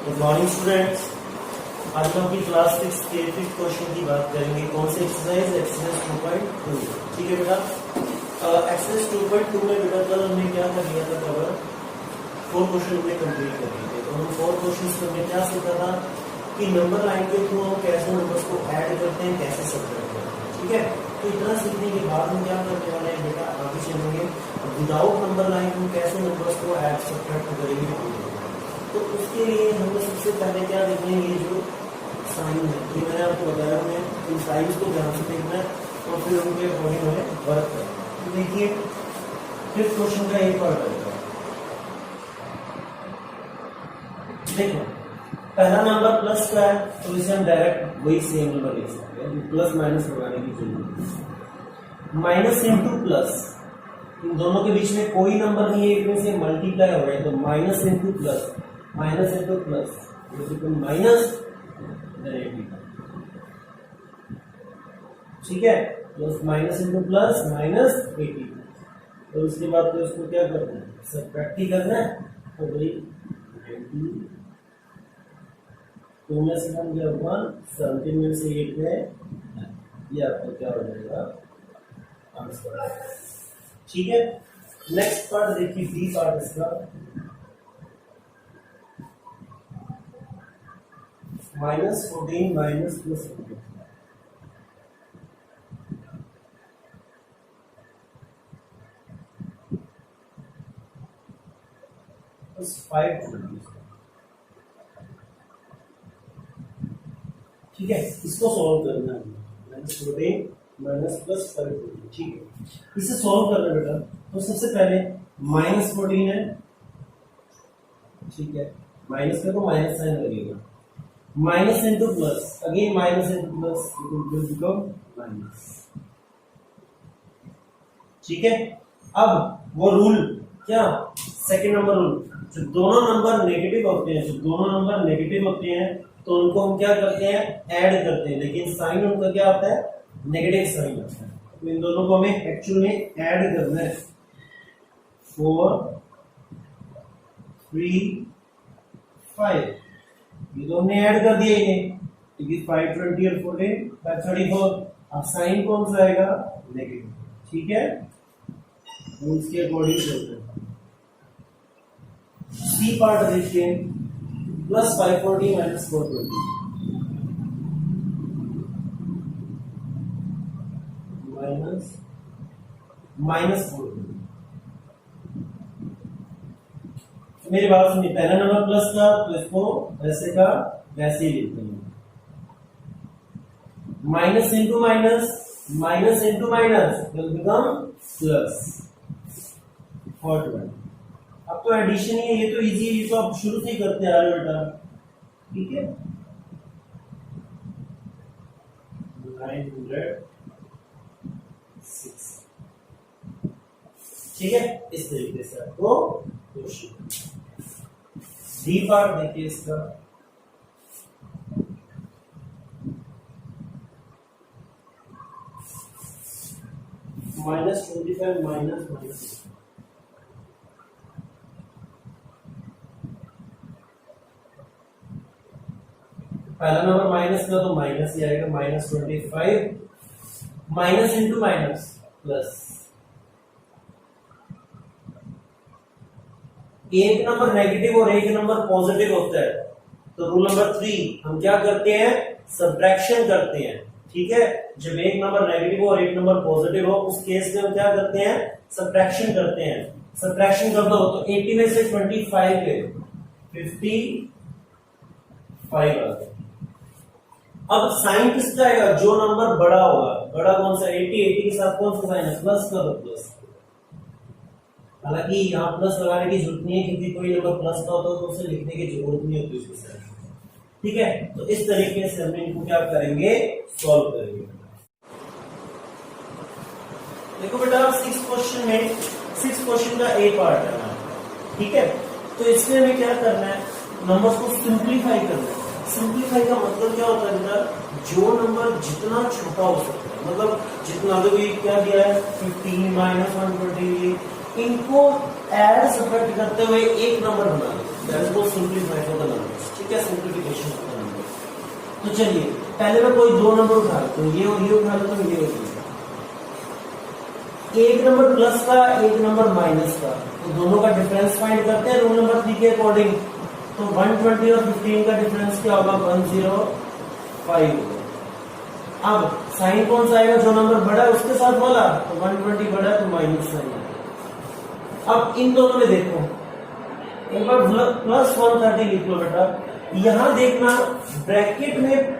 Good morning students. आज हम अपनी क्लास 6 के फिफ्थ क्वेश्चन की बात करेंगे। कौन सी एक्सरसाइज 2.2। ठीक है बेटा, एक्सरसाइज 2.2 में बेटा कल हमने क्या कर लिया था, कवर 4 क्वेश्चन हमने कंप्लीट कर लिए थे। तो हम 4 क्वेश्चन में हमने क्या सीखा था कि नंबर लाइन के थ्रू हम कैसे नंबर्स को ऐड करते हैं, कैसे सब्ट्रैक्ट करते हैं। ठीक है, तो इतना सीखने के बाद हम क्या करने वाले हैं बेटा, आगे चलेंगे विदाउट नंबर लाइन हम कैसे नंबर्स को ऐड सब्ट्रैक्ट करेंगे। तो उसके लिए हमें सबसे पहले क्या देखना है, ये जो साइन है, ये मैंने आपको बताया, हमें इन साइंस को ध्यान से देखना है और फिर उनके अकॉर्डिंग हमें वर्क करना है। तो देखिए फिफ्थ क्वेश्चन का एक पार्ट है। देखो पहला नंबर प्लस का है, तो इसे हम डायरेक्ट वही सेम नंबर लिख सकते हैं, प्लस माइनस लगाने की जरूरत है। माइनस इंटू प्लस, इन दोनों के बीच में कोई नंबर नहीं है, एक में से मल्टीप्लाई हो रहा है, तो minus into plus, minus into plus minus, ठीक है, plus minus into plus minus 80। तो उसके बाद तो इसको क्या करना है, सब्ट्रैक्ट ही करना है। तो भाई 2 में से हम गया 1, 17 में से 8 है, ये आपका क्या हो जाएगा आंसर। ठीक है, नेक्स्ट पार्ट देखिए, बी पार्ट इसका -14 माइनस प्लस 5। ठीक है, इसको सॉल्व करना है, -14 माइनस प्लस 5। ठीक है, इसे सॉल्व करना बेटा, तो सबसे पहले -14 है, ठीक है, माइनस का तो माइनस साइन लगेगा, minus into plus, again minus into plus, it will become minus. ठीक है, अब वो रूल क्या, सेकंड नंबर रूल, जो दोनों नंबर नेगेटिव होते हैं, तो उनको हम क्या करते हैं, ऐड करते हैं, लेकिन साइन उनका क्या आता है, नेगेटिव साइन आता है। तो इन दोनों को हमें एक्चुअल में ऐड करना है। 4 3 5, ये तो हमने ऐड कर दिया इन्हें, क्योंकि 5 20 और 14 34। अब साइन कौन सा आएगा, नेगेटिव। ठीक है, रूल्स के अकॉर्डिंग चलते हैं। सी पार्ट देखिए, प्लस 540 माइनस 420 माइनस 420। मेरी बात सुनिए, पहला नंबर प्लस का, तो इसको वैसे का वैसे ही लिखते हैं, minus into minus, minus into minus will become plus 420। अब तो एडिशन ही है, ये तो इजी है, ये तो आप शुरू से ही करते आ रहे हो बेटा। ठीक है, 906। ठीक है, इस तरीके से आपको क्वेश्चन। डी पार्ट देखिए इसका, -25 माइनस माइनस, पहला नंबर माइनस का तो माइनस ही आएगा, -25 माइनस इंटू माइनस प्लस। एक नंबर नेगेटिव और एक नंबर पॉजिटिव होता है, तो रूल नंबर 3 हम क्या करते हैं, सब्ट्रैक्शन करते हैं। ठीक है, जब एक नंबर नेगेटिव हो और एक नंबर पॉजिटिव हो, उस केस में हम क्या करते हैं, सब्ट्रैक्शन करते हैं। सब्ट्रैक्शन कर दो तो 80 में से 25 के 55 आ गया। अब साइन किसका आएगा, जो नंबर बड़ा होगा, बड़ा कौन सा, 80, 80 के साथ कौन सा साइन है, प्लस का, प्लस। हालांकि यहाँ प्लस लगाने की जरूरत नहीं है, क्योंकि कोई नंबर प्लस का होता है तो उसे लिखने की जरूरत नहीं होती उसके साथ। ठीक है, तो इस तरीके से हम इनको क्या करेंगे, सॉल्व करेंगे। देखो बेटा 6 क्वेश्चन का ए पार्ट है। ठीक है, तो इसमें हमें क्या करना है, नंबर्स को सिंप्लीफाई करना है। सिंप्लीफाई का मतलब क्या होता है बेटा, जो नंबर जितना छोटा हो सकता है, मतलब जितना, तो ये क्या दिया है 15 -120, इनको ऐड सब्ट्रैक्ट करते हुए एक नंबर बना लेते हैं। That is called simplify for the numbers. ठीक है, सिंपलीफिकेशन ऑफ द नंबर। तो चलिए पहले मैं कोई दो नंबर उठा लेता हूं, ये और ये उठा लेता हूं, ये और ये। एक नंबर प्लस का, एक नंबर माइनस का, तो दोनों का डिफरेंस फाइंड करते हैं रूल नंबर 3 के अकॉर्डिंग। तो 120 और 15 का डिफरेंस क्या होगा? 105 होगा। अब साइन कौन सा आएगा? जो नंबर बड़ा है उसके साथ वाला, तो 120 बड़ा है तो माइनस साइन आएगा। अब इन दोनों में देखो, एक बार प्लस 130 लिख लो बेटा। यहां देखना ब्रैकेट में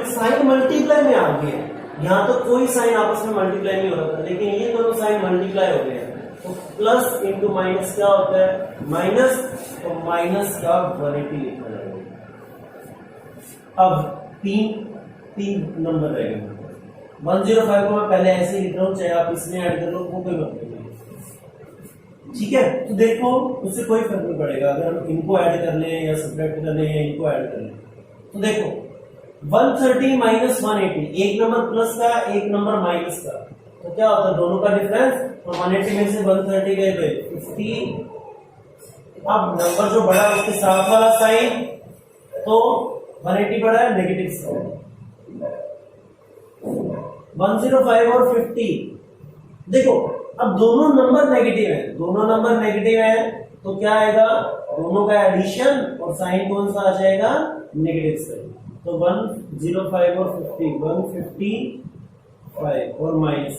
साइन मल्टीप्लाई में आ गया, यहाँ तो कोई साइन आपस में मल्टीप्लाई नहीं हो रहा था, लेकिन ये दोनों साइन मल्टीप्लाई हो गए हैं। तो प्लस इंटू माइनस क्या होता है? माइनस, तो माइनस का 180 लिखा जाएगा। अब तीन नंबर रहेंगे। 105 को मैं पहले ऐसे लिख रहा हूं, चाहे आप इसमें ऐड कर लो, वो कोई मतलब नहीं। ठीक है, तो देखो उससे कोई फर्क नहीं पड़ेगा अगर हम इनको ऐड कर लें या सब्ट्रैक्ट कर लें या इनको ऐड कर लें। तो देखो 130 माइनस 180, एक नंबर प्लस का, एक नंबर माइनस का, तो क्या होता है? दोनों का डिफरेंस, तो 180 में से 130 गए 50। अब नंबर जो बड़ा है उसके साथ वाला साइन, तो 180 बड़ा है, नेगेटिव साइन। 105 और 50, देखो अब दोनों नंबर नेगेटिव है, दोनों नंबर नेगेटिव है, तो क्या आएगा? दोनों का एडिशन और साइन कौन सा आ जाएगा? Negative sign. तो 105 और 50, 155 और माइनस।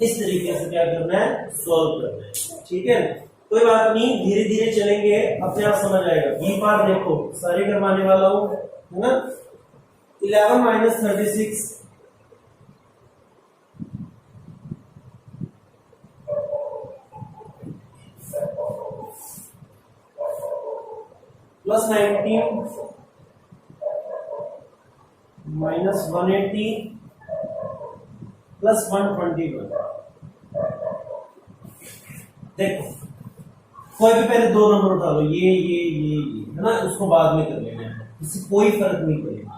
इस तरीके से क्या करना है? सॉल्व करना है। ठीक है, कोई बात नहीं, धीरे धीरे चलेंगे, अपने आप समझ आएगा। बी पार देखो, सारे करवाने वाला हूं, है ना। 11 माइनस 36 प्लस 19 माइनस 180 प्लस 121। देखो कोई भी पहले दो नंबर उठा लो, ये है ना, उसको बाद में कर लेना है, इससे कोई फर्क नहीं पड़ेगा।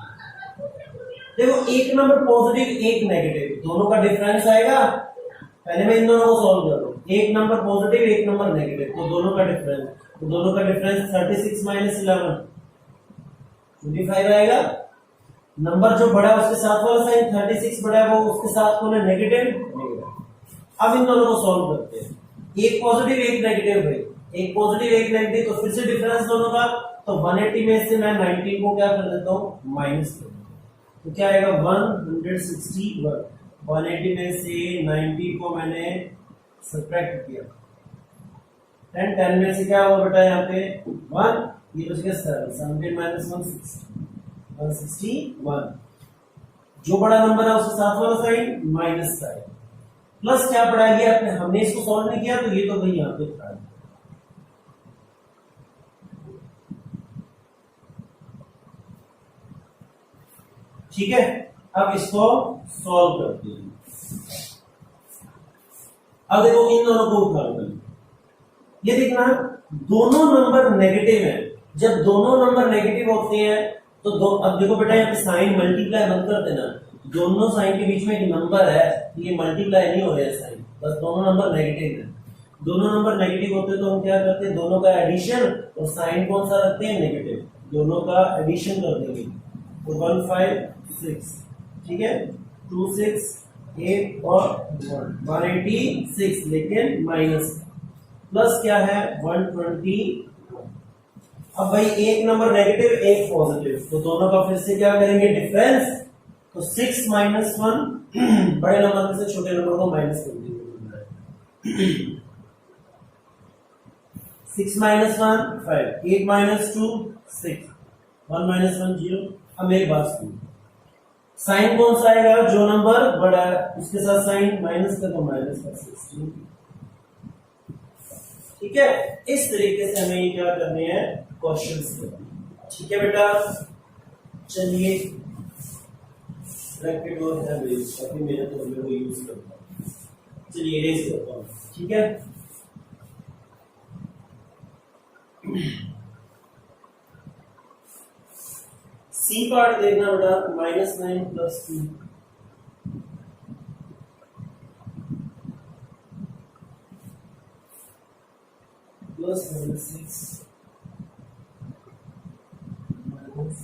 देखो एक नंबर पॉजिटिव, एक नेगेटिव, दोनों का डिफरेंस आएगा। पहले मैं इन दोनों को सॉल्व कर लूं, एक नंबर पॉजिटिव, एक नंबर नेगेटिव, तो दोनों का डिफरेंस, तो दोनों का डिफरेंस 36 माइनस 11 25 आएगा। नंबर जो बड़ा है उसके साथ वाला साइन 36 बड़ा है, वो उसके साथ कौन है? नेगेटिव। अब इन दोनों को सॉल्व करते हैं, एक पॉजिटिव एक नेगेटिव है, एक पॉजिटिव एक नेगेटिव, तो फिर से डिफरेंस दोनों का, तो 180 में से मैं 19 को क्या कर देता हूँ? माइनस कर देता हूँ, तो क्या आएगा? 161। 180 में से 90 को मैंने सब्ट्रैक्ट किया, 10 में से क्या हुआ बेटा? यहाँ पे 1, ये बच गया 7, 17 माइनस 161। जो बड़ा नंबर है उसके साथ वाला साइन माइनस का है, प्लस क्या पड़ा गया? हमने इसको सॉल्व नहीं किया, तो ये तो भाई यहाँ पे था। ठीक है, अब इसको सॉल्व करते हैं। अब देखो इन दोनों को उठा लो, ये देखना दोनों नंबर नेगेटिव है। जब दोनों नंबर नेगेटिव होते हैं तो अब देखो बेटा यहाँ पे साइन मल्टीप्लाई मत कर देना, दोनों साइन के बीच में एक नंबर है, ये मल्टीप्लाई नहीं हो रहा है साइन, बस दोनों नंबर नेगेटिव है। दोनों नंबर नेगेटिव होते हैं तो हम क्या करते हैं? दोनों का एडिशन और साइन कौन सा रखते हैं? नेगेटिव, दोनों का एडिशन कर देंगे, तो 156। ठीक है, 2 6 8 और 186, लेकिन माइनस, प्लस क्या है? 120। अब भाई एक नंबर नेगेटिव एक पॉजिटिव, तो दोनों का फिर से क्या करेंगे? डिफरेंस, तो 6 माइनस 1 बड़े नंबर में से छोटे नंबर को माइनस कर देंगे। 6 माइनस 1 5, 8 माइनस 2 6, 1 माइनस 1 0। अब मेरी बात सुनो, साइन कौन सा आएगा? जो नंबर बड़ा है उसके साथ साइन माइनस का, तो माइनस का 16। ठीक है, इस तरीके से हमें क्या करने हैं? क्वेश्चंस करने हैं। ठीक है बेटा, चलिए ब्रैकेट और एवरेज काफी मेहनत तो मेरे को यूज करता हूँ, चलिए इरेज करता हूँ। ठीक है, सी पार्ट देखना बेटा, -9 plus 2, plus minus 6 minus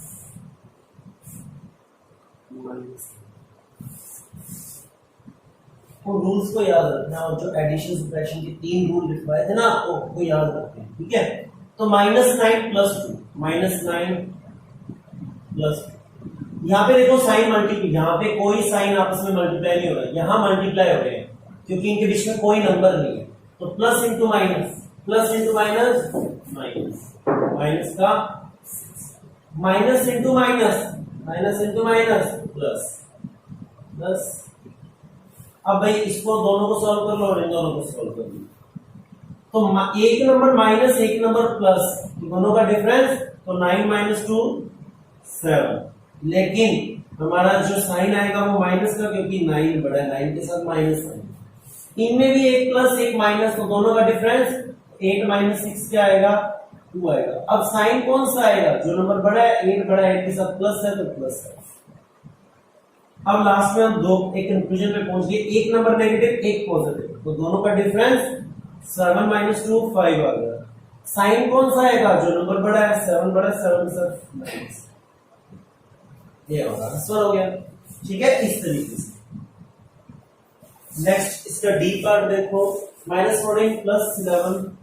minus. तो रूल्स को याद रखना, और जो एडिशन सब्ट्रैक्शन के 3 रूल लिखवाए थे ना आपको, वो याद रखते हैं, ठीक है। तो -9 प्लस 2, -9 प्लस 2, यहाँ पे देखो साइन मल्टीप्लाई, यहाँ पे कोई साइन आपस में मल्टीप्लाई नहीं हो रहा है, यहाँ मल्टीप्लाई हो रहे हैं क्योंकि इनके बीच में कोई नंबर नहीं है। तो plus into minus, plus into minus minus, minus का minus into minus, minus into minus plus plus. अब भाई इसको दोनों को सॉल्व कर लो और इन दोनों को सॉल्व कर लो। तो एक नंबर माइनस एक नंबर प्लस, दोनों का डिफरेंस, तो 9 माइनस 2 7। लेकिन हमारा जो साइन आएगा वो माइनस का, क्योंकि 9 बड़ा है, 9 के साथ माइनस साइन। इनमें भी एक प्लस एक माइनस, तो दोनों का डिफरेंस 8 माइनस 6 क्या आएगा, 2 आएगा। अब साइन कौन सा आएगा, जो नंबर बड़ा है, 8 बड़ा है, 8 के साथ प्लस है तो प्लस है। अब लास्ट में हम दो एक कंक्लूजन पे पहुंच गए, एक नंबर नेगेटिव एक पॉजिटिव, तो दोनों का डिफरेंस 7 माइनस 2 5 आ गया। साइन कौन सा आएगा, जो नंबर बड़ा है, 7 बड़ा है, 7 से माइनस, ये आंसर हो गया, ठीक है। इस तरीके से नेक्स्ट इसका डी पार्ट देखो, -14 प्लस 11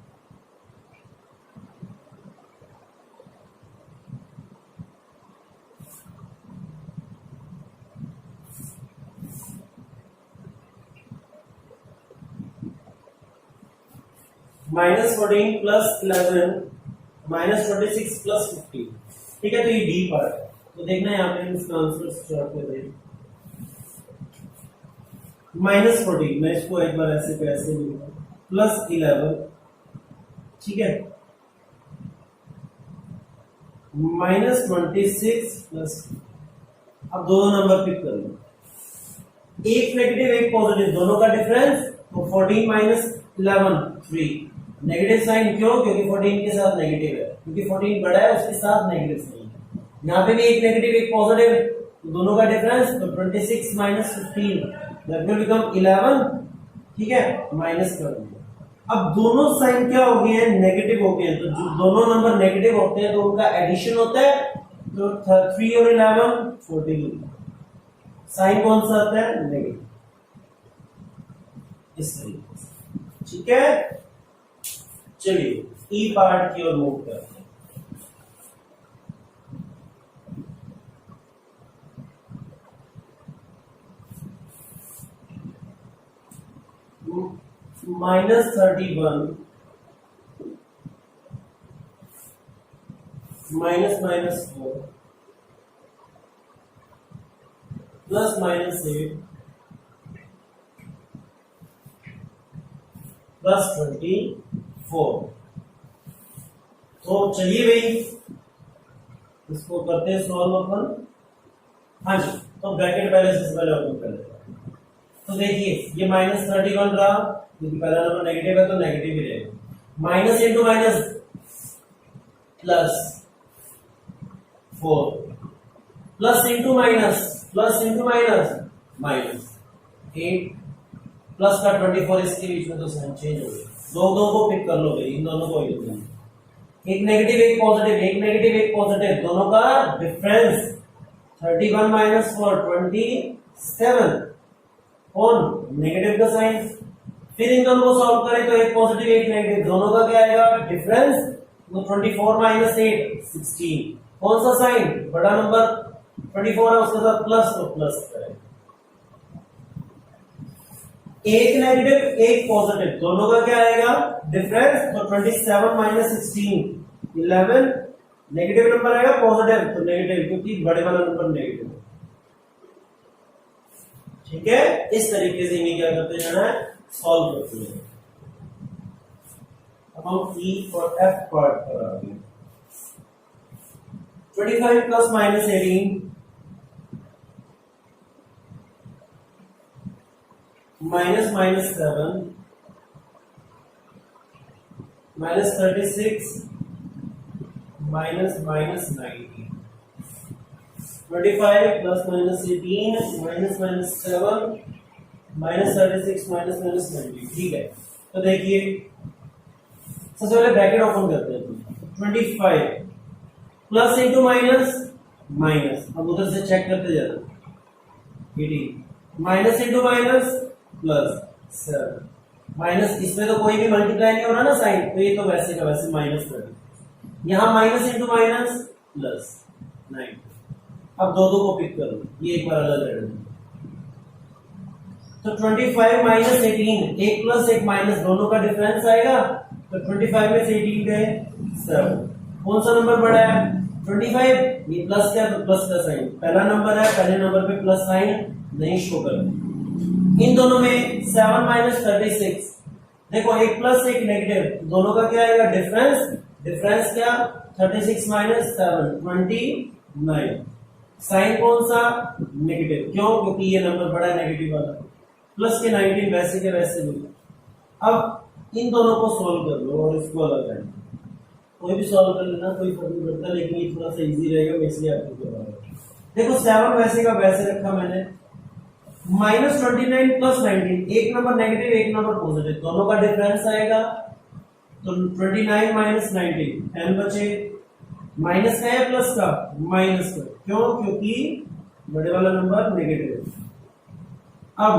-14 प्लस 11 -26 प्लस 15, ठीक है। तो ये डी पार्ट है, तो देखना है यहाँ पे इसका आंसर शॉर्ट कर दें। -14, मैं इसको एक बार ऐसे पे ऐसे लिखूंगा, प्लस 11, ठीक है, -26 प्लस। अब दोनों नंबर पिक कर लो, एक नेगेटिव एक पॉजिटिव, दोनों का डिफरेंस, तो 14 माइनस 11 3। नेगेटिव साइन क्यों, क्योंकि 14 के साथ नेगेटिव है, क्योंकि 14 बड़ा है उसके साथ नेगेटिव साइन है। यहाँ पे भी एक नेगेटिव एक पॉजिटिव, तो दोनों का डिफरेंस, तो 26 माइनस 15 दैट विल बिकम 11, ठीक है, माइनस कर दिया। अब दोनों साइन क्या हो गए हैं, नेगेटिव हो गए हैं, तो जो दोनों नंबर नेगेटिव होते हैं तो उनका एडिशन होता है, तो 3 और 11 14। साइन कौन सा आता है, नेगेटिव, इस तरीके से, ठीक है। चलिए ई पार्ट की ओर मूव करते हैं। -31 -4 प्लस -8 प्लस 24। तो चलिए भाई इसको करते हैं सॉल्व अपन। हाँ जी, तो ब्रैकेट पहले से पहले ओपन कर लेते हैं। तो देखिए ये -31 रहा, क्योंकि पहला नंबर नेगेटिव है तो नेगेटिव ही रहेगा। Minus into minus plus 4, plus into minus minus 8, plus का 24, इसके बीच में तो साइन चेंज हो गया। दो को पिक कर लो भाई, इन दोनों को ही दो, एक नेगेटिव एक पॉजिटिव, एक नेगेटिव एक पॉजिटिव, दोनों का डिफरेंस 31 माइनस 4 27, कौन नेगेटिव का साइन। फिर इन दोनों को सॉल्व करें तो एक पॉजिटिव एक नेगेटिव, दोनों का क्या आएगा डिफरेंस, तो 24 माइनस 8 16, कौन सा साइन, बड़ा नंबर 24 है उसके साथ प्लस, तो प्लस करें। एक नेगेटिव एक पॉजिटिव, दोनों का क्या आएगा डिफरेंस, तो 27 माइनस 16 11, नेगेटिव नंबर आएगा पॉजिटिव तो नेगेटिव, क्योंकि बड़े वाला नंबर नेगेटिव है, ठीक है। इस तरीके से इन्हें क्या करते जाना है, सॉल्व करते हैं। अब हम ई और एफ पार्ट पर आ गए। 25 plus minus 18 minus minus 7 minus 36 minus minus 19, 25 plus minus 18 minus minus 7 minus 36 minus minus 19, ठीक है। तो देखिए सबसे पहले ब्रैकेट ओपन करते हैं। 25 प्लस इंटू माइनस माइनस, अब उधर से चेक करते जाना। 18 minus into minus plus 7 minus, इसमें तो कोई भी मल्टीप्लाई नहीं हो रहा ना साइन, तो ये तो वैसे का वैसे माइनस कर, यहां माइनस इंटू माइनस प्लस 9। अब दो दो को पिक करो, ये एक बार अलग रहने दो। तो 25 माइनस 18, एक प्लस एक माइनस दोनों का डिफरेंस आएगा, तो 25 में से 18 गए 7। कौन सा नंबर बड़ा है? 25। ये प्लस क्या, तो प्लस का साइन पहला नंबर है, पहले नंबर पे प्लस साइन नहीं शो कर। इन दोनों में 7 माइनस 36, देखो एक प्लस एक नेगेटिव, दोनों का क्या आएगा डिफरेंस, डिफरेंस क्या 36 माइनस 7 29। साइन कौन सा? नेगेटिव, क्यों? क्योंकि ये नंबर बड़ा है नेगेटिव वाला। प्लस के 19 वैसे के वैसे भी। अब इन दोनों को सॉल्व कर लो और इसको अलग कर लो, कोई भी सॉल्व कर लेना, कोई फर्क नहीं पड़ता, लेकिन ये थोड़ा सा इजी रहेगा, मैं इसलिए आपको बता रहा हूं। देखो 7 वैसे का वैसे रखा मैंने, माइनस 29 प्लस 19, एक नंबर नेगेटिव एक नंबर पॉजिटिव, दोनों का डिफरेंस आएगा, तो 29 माइनस 19 10 बचे। माइनस का है प्लस का? माइनस का, क्यों? क्योंकि बड़े वाला नंबर नेगेटिव। अब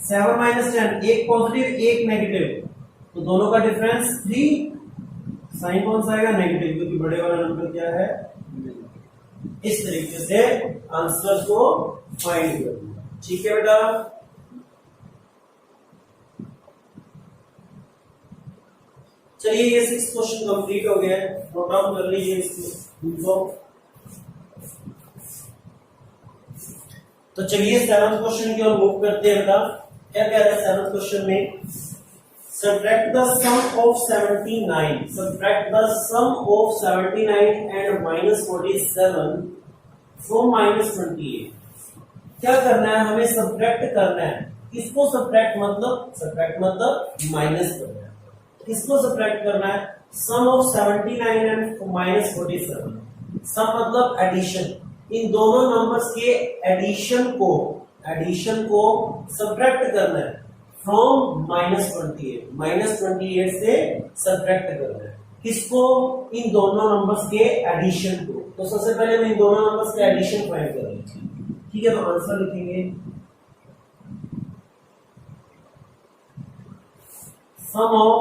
7 माइनस 10, एक पॉजिटिव एक नेगेटिव, तो दोनों का डिफरेंस 3। साइन कौन सा आएगा? नेगेटिव, क्योंकि बड़े वाला नंबर क्या है? इस तरीके से आंसर को फाइंड करना। ठीक है बेटा, चलिए ये 6 क्वेश्चन कंप्लीट हो गया है, नोट डाउन कर लीजिए इसको। तो चलिए 7th क्वेश्चन की ओर मूव करते हैं बेटा। क्या कह रहा है 7th क्वेश्चन में? Subtract the sum of 79. Subtract the sum of 79 and minus 47 from minus 28. क्या करना है? हमें सब्ट्रैक्ट करना है। किसको सब्ट्रैक्ट? मतलब माइनस करना है। किसको सब्ट्रैक्ट करना है? सम ऑफ 79 एंड माइनस 47। सम मतलब एडिशन, इन दोनों नंबर्स के एडिशन को सब्ट्रैक्ट करना है फ्रॉम माइनस 28 से सब्ट्रैक्ट करना है। किसको? इन दोनों नंबर्स के एडिशन को। तो सबसे पहले हम इन दोनों नंबर्स के एडिशन फाइंड करेंगे। ठीक है, तो आंसर लिखेंगे सम ऑफ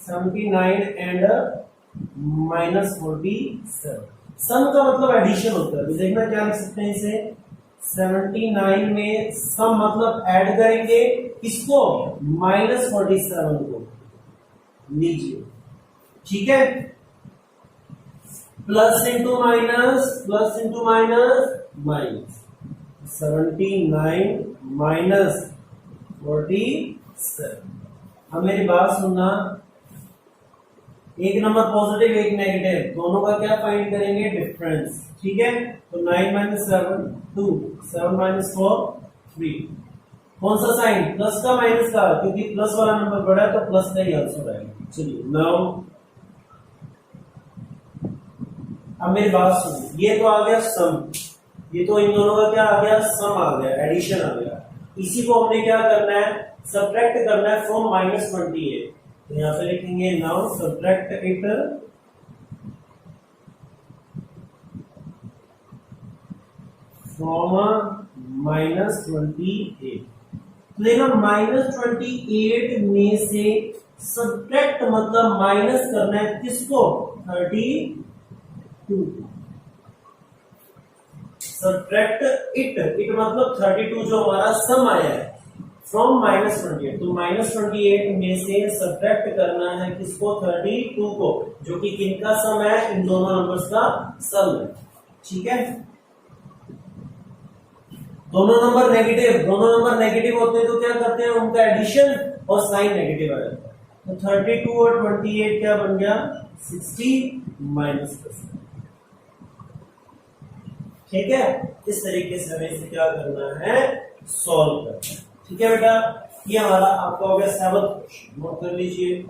79 एंड माइनस 47। सम का मतलब एडिशन होता है, देखना क्या लिख सकते हैं इसे। 79 में सम मतलब ऐड करेंगे किसको? माइनस 47 को लीजिए। ठीक है, plus into minus minus 79 minus 47। अब मेरी बात सुनना, एक नंबर पॉजिटिव एक नेगेटिव, दोनों का क्या फाइंड करेंगे? डिफरेंस। ठीक है, तो 9 माइनस 7 2, 7 माइनस 4 3। कौन सा साइन? प्लस का माइनस का, क्योंकि प्लस वाला नंबर बड़ा है तो प्लस का ही आंसर आएगा। चलिए नाउ अब मेरी बात सुनिए, ये तो आ गया सम, ये तो इन दोनों का क्या आ गया? सम आ गया, एडिशन आ गया। इसी को हमने क्या करना है? सब्ट्रैक्ट करना है फ्रॉम माइनस 28। तो यहां पे लिखेंगे now subtract it from minus 28। तो देखो माइनस 28 में से सब्ट्रैक्ट मतलब माइनस करना है किसको? 32। सब्ट्रैक्ट इट मतलब 32 जो हमारा सम आया है फ्रॉम माइनस 28। तो माइनस 28 में से सब्ट्रैक्ट करना है किसको? 32 को, जो कि किनका सम है? इन दोनों नंबर्स का सम है। ठीक है, दोनों नंबर नेगेटिव होते हैं तो क्या करते हैं? उनका एडिशन और साइन नेगेटिव आ जाता है। तो 32 और 28 क्या बन गया? 60 माइनस। ठीक है, इस तरीके से हमें इसे क्या करना है? सॉल्व करना है। ठीक है बेटा, ये हमारा आपका हो गया 7th क्वेश्चन, नोट कर लीजिए।